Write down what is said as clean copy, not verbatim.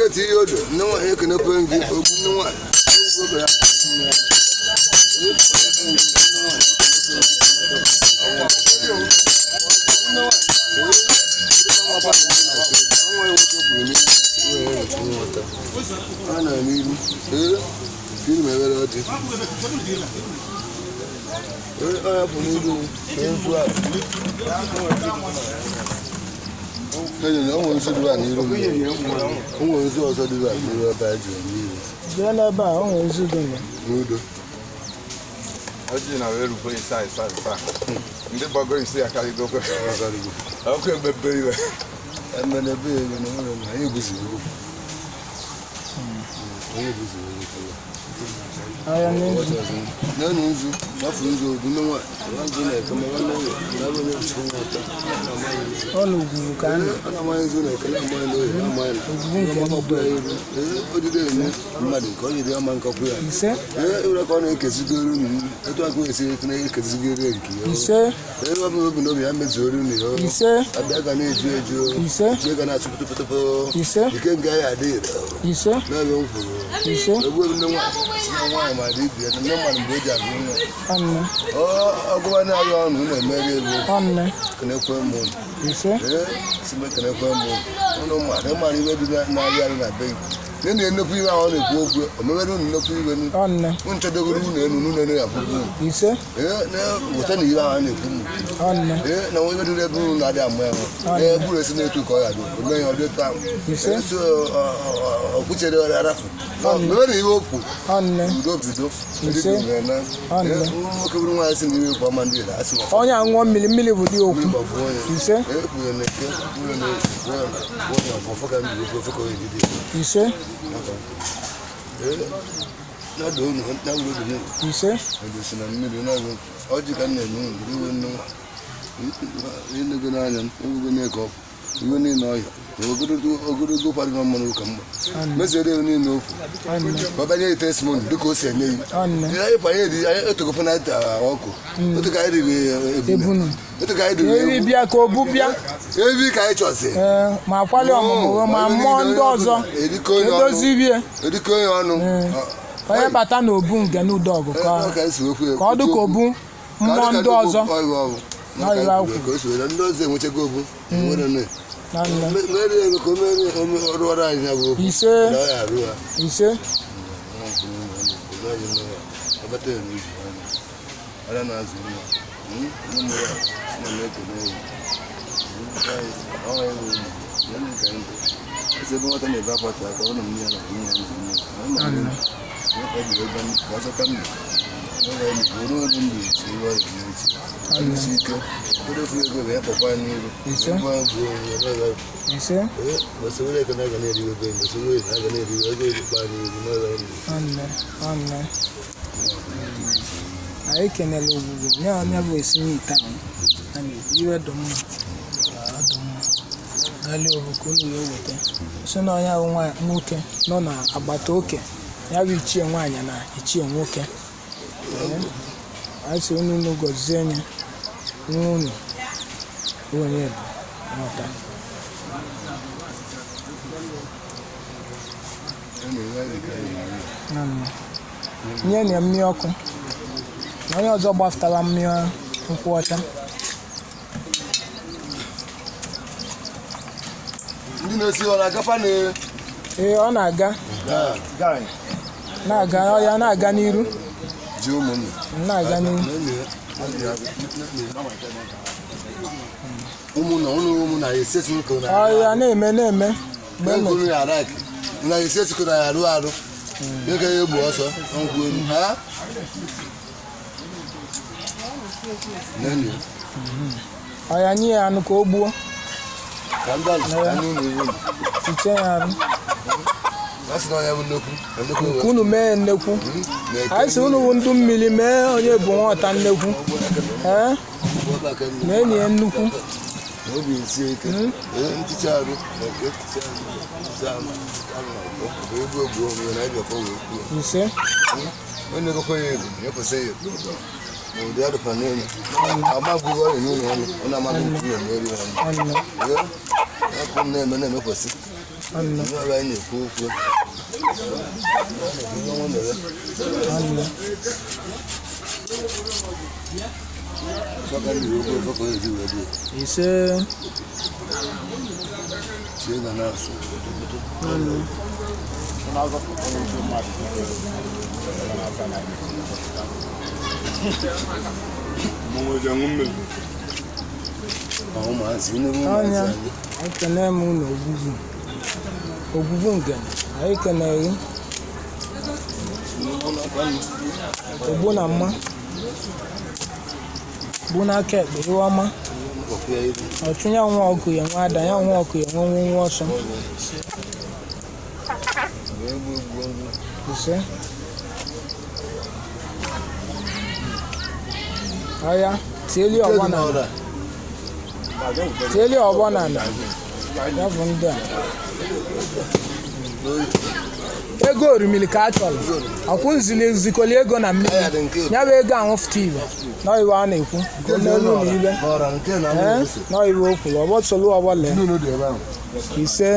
get you. No one can open the open one. Ngene Udogu ka ọ dị ka obu mmụọ ndị ọzọ I can Ogwugwu. Now never see me town. And you are the Gali Ovukulu Yote. So now I have one moke, no, about okay. Ya wichi nwanya na ichi nwoke. Asi unu no gozenya. Unu. Onye bụ. Mata. Nye ni mmiri ọkụ. Na onye ọzọ gbaftara mmiri nkwụ ọcha. Ndị na-esi ọ na-agafa na ọ na-aga. Na-aga ya na-aga n'iru. Ji ụmụnne. Na-aga n'iru. Ụmụnna esesi nke na. Ya na-eme. Mgbe ya rak. Na esesi nke na ya arụ. Dịka ya egbu ọsọ nkwụ elu. Ha? Nene. Ya nye ya anụ ka o gbuo. Ka ndalụ anụ na-ewu. Iche ya arụ. Unu mee nnekwu. Anyị si unu bụ ndụ mmiri mee onye bụ nwata nnekwu. Mee nye nnukwu. Ise. Onye go koye ya pose yo. Mo dia do panene. Ama bugo ni no no. Ona ma bu ni meri ho. Yo. Ya ko ne me pose. Anne. Ebe anyị na-ekwu okwu. Anne. Sọka ndị okwu efekọ ezi wee dị. Ise. Chie ga na-asụ. Anne. Anya ekene m ụlọ Ogwugwu Ngene anyị kenere ogbu na mma bụ n'aka ekpe iwe ọma ọchụ ya nwa ọkụ ya nwa ada ya nwa ọkụ ya nwe nwa ọsọ ise aya tieli ọgbọ na ya bụ ndị a ego orimili ka a chọrọ akwụzili zikọli ego na mmiri ya bụ ego ahụ fụta ibe n'iwe a na-ekwu n'elu na ibe n'iwe o kwuru ọgbọ solu ọgbọ lee ise